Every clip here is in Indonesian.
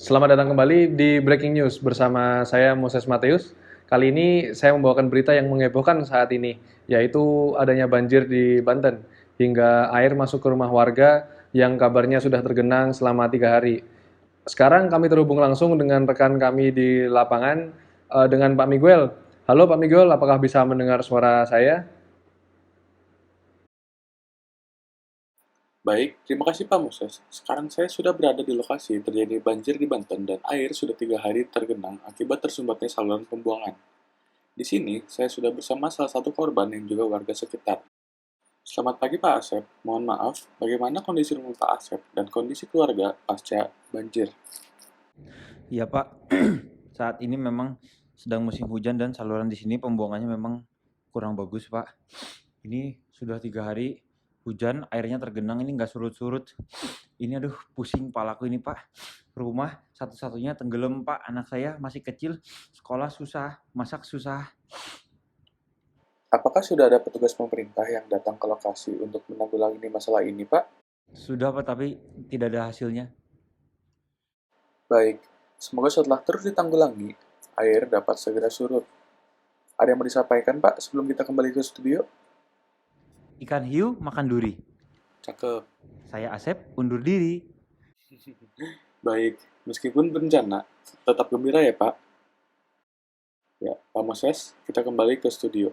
Selamat datang kembali di Breaking News bersama saya Moses Mateus. Kali ini saya membawakan berita yang menghebohkan saat ini, yaitu adanya banjir di Banten hingga air masuk ke rumah warga yang kabarnya sudah tergenang selama 3 hari. Sekarang kami terhubung langsung dengan rekan kami di lapangan dengan Pak Miguel. Halo Pak Miguel, apakah bisa mendengar suara saya? Baik, terima kasih Pak Moses. Sekarang saya sudah berada di lokasi terjadi banjir di Banten dan air sudah 3 hari tergenang akibat tersumbatnya saluran pembuangan. Di sini, saya sudah bersama salah satu korban yang juga warga sekitar. Selamat pagi Pak Asep. Mohon maaf, bagaimana kondisi rumah Pak Asep dan kondisi keluarga pasca banjir? Iya Pak, saat ini memang sedang musim hujan dan saluran di sini pembuangannya memang kurang bagus Pak. Ini sudah 3 hari hujan, airnya tergenang ini nggak surut-surut. Ini aduh pusing palaku ini Pak. Rumah satu-satunya tenggelam Pak, anak saya masih kecil, sekolah susah, masak susah. Apakah sudah ada petugas pemerintah yang datang ke lokasi untuk menanggulangi masalah ini, Pak? Sudah Pak, tapi tidak ada hasilnya. Baik, semoga setelah terus ditanggulangi, air dapat segera surut. Ada yang mau disampaikan, Pak, sebelum kita kembali ke studio? Ikan hiu makan duri. Cakep. Saya Asep, undur diri. Baik, meskipun bencana, tetap gembira ya, Pak. Ya, Pak Moses, kita kembali ke studio.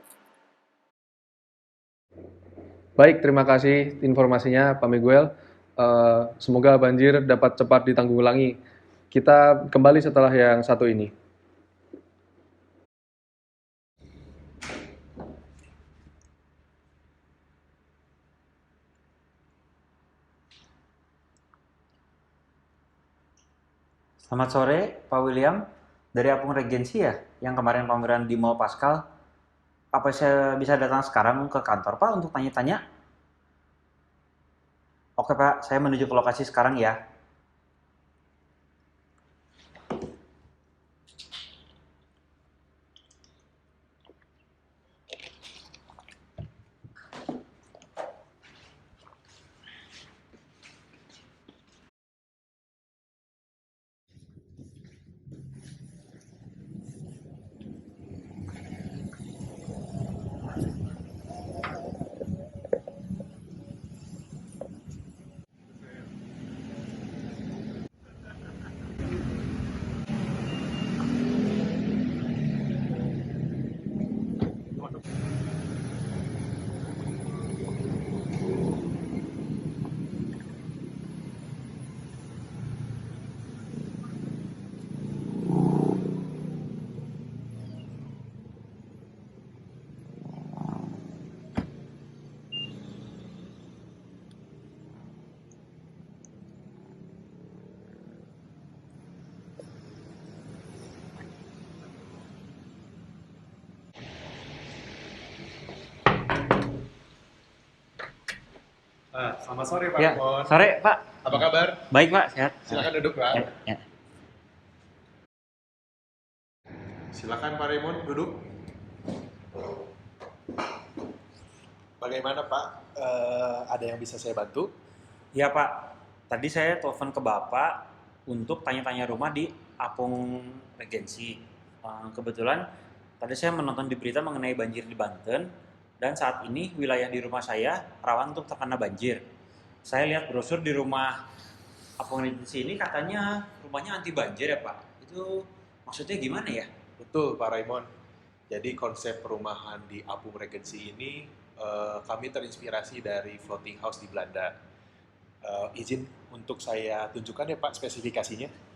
Baik, terima kasih informasinya Pak Miguel. Semoga banjir dapat cepat ditanggulangi. Kita kembali setelah yang satu ini. Selamat sore, Pak William. Dari Apung Regensi ya, yang kemarin pameran di Mall Pascal. Apa saya bisa datang sekarang ke kantor, Pak, untuk tanya-tanya? Oke, Pak, saya menuju ke lokasi sekarang ya. Selamat sore Pak Ya, Rimon. sore, Pak. Apa kabar? Baik, Pak, sehat. Silakan duduk Pak. Ya, ya. Silakan Pak Rimon duduk. Bagaimana Pak? Ada yang bisa saya bantu? Ya, Pak. Tadi saya telepon ke Bapak untuk tanya-tanya rumah di Apung Regensi. Kebetulan tadi saya menonton di berita mengenai banjir di Banten dan saat ini wilayah di rumah saya rawan untuk terkena banjir. Saya lihat brosur di rumah Apung Regensi ini katanya rumahnya anti banjir ya, Pak. Itu maksudnya gimana ya? Betul Pak Raymond. Jadi konsep perumahan di Apung Regency ini kami terinspirasi dari floating house di Belanda. Izin untuk saya tunjukkan ya Pak spesifikasinya.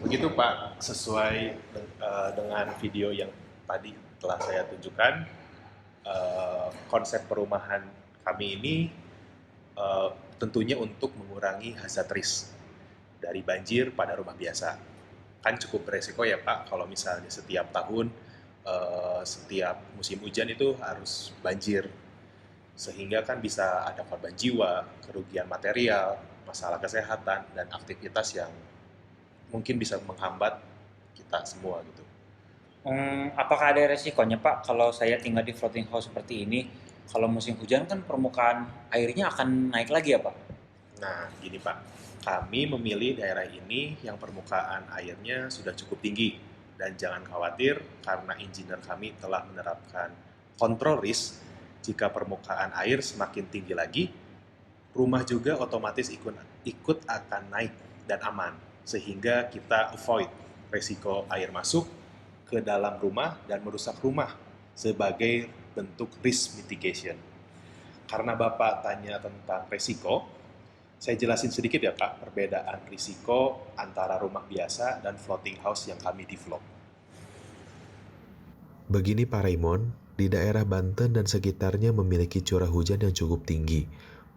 Begitu Pak, sesuai dengan video yang tadi telah saya tunjukkan, konsep perumahan kami ini tentunya untuk mengurangi hazard risk dari banjir pada rumah biasa. Kan cukup beresiko ya Pak, kalau misalnya setiap tahun, setiap musim hujan itu harus banjir, sehingga kan bisa ada korban jiwa, kerugian material, masalah kesehatan, dan aktivitas yang mungkin bisa menghambat kita semua gitu. Apakah ada resikonya Pak kalau saya tinggal di floating house seperti ini? Kalau musim hujan kan permukaan airnya akan naik lagi ya Pak? Nah, gini Pak, kami memilih daerah ini yang permukaan airnya sudah cukup tinggi. Dan jangan khawatir karena engineer kami telah menerapkan kontrol risk. Jika permukaan air semakin tinggi lagi, rumah juga otomatis ikut akan naik dan aman. Sehingga kita avoid resiko air masuk ke dalam rumah dan merusak rumah sebagai bentuk risk mitigation. Karena Bapak tanya tentang resiko, saya jelasin sedikit ya Pak, perbedaan risiko antara rumah biasa dan floating house yang kami develop. Begini Pak Raymond, di daerah Banten dan sekitarnya memiliki curah hujan yang cukup tinggi.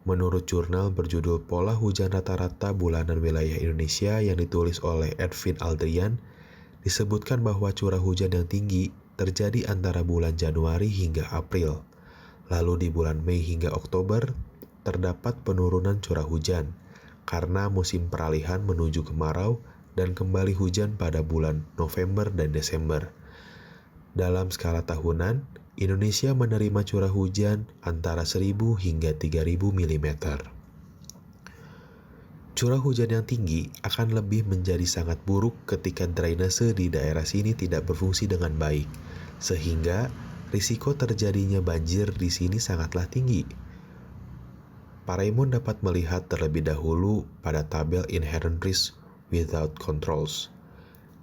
Menurut jurnal berjudul Pola Hujan Rata-Rata Bulanan Wilayah Indonesia yang ditulis oleh Edwin Aldrian, disebutkan bahwa curah hujan yang tinggi terjadi antara bulan Januari hingga April. Lalu di bulan Mei hingga Oktober, terdapat penurunan curah hujan karena musim peralihan menuju kemarau dan kembali hujan pada bulan November dan Desember. Dalam skala tahunan, Indonesia menerima curah hujan antara 1.000 hingga 3.000 mm. Curah hujan yang tinggi akan lebih menjadi sangat buruk ketika drainase di daerah sini tidak berfungsi dengan baik, sehingga risiko terjadinya banjir di sini sangatlah tinggi. Pak Raymond dapat melihat terlebih dahulu pada tabel Inherent Risk Without Controls,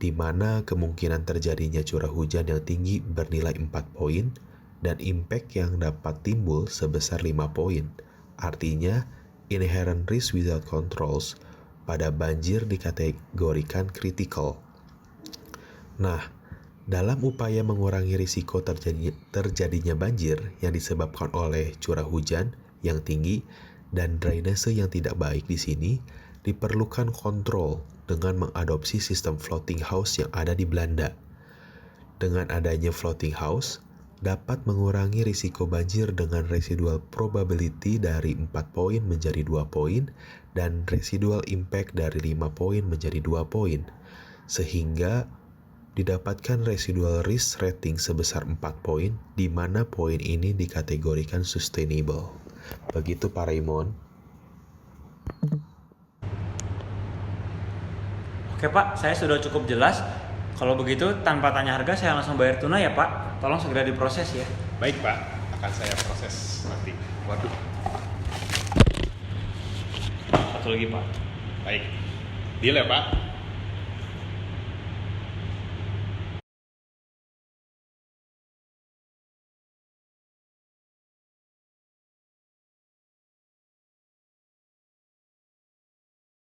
di mana kemungkinan terjadinya curah hujan yang tinggi bernilai 4 poin dan impact yang dapat timbul sebesar 5 poin. Artinya, Inherent Risk Without Controls pada banjir dikategorikan critical. Nah, dalam upaya mengurangi risiko terjadinya banjir yang disebabkan oleh curah hujan yang tinggi dan drainase yang tidak baik di sini, diperlukan kontrol dengan mengadopsi sistem floating house yang ada di Belanda. Dengan adanya floating house, dapat mengurangi risiko banjir dengan residual probability dari 4 poin menjadi 2 poin dan residual impact dari 5 poin menjadi 2 poin, sehingga didapatkan residual risk rating sebesar 4 poin, di mana poin ini dikategorikan sustainable. Begitu Pak Raymond. Oke Pak, saya sudah cukup jelas. Kalau begitu tanpa tanya harga saya langsung bayar tunai ya Pak. Tolong segera diproses ya. Baik Pak, akan saya proses nanti. Waduh. Satu lagi Pak. Baik. Deal ya Pak?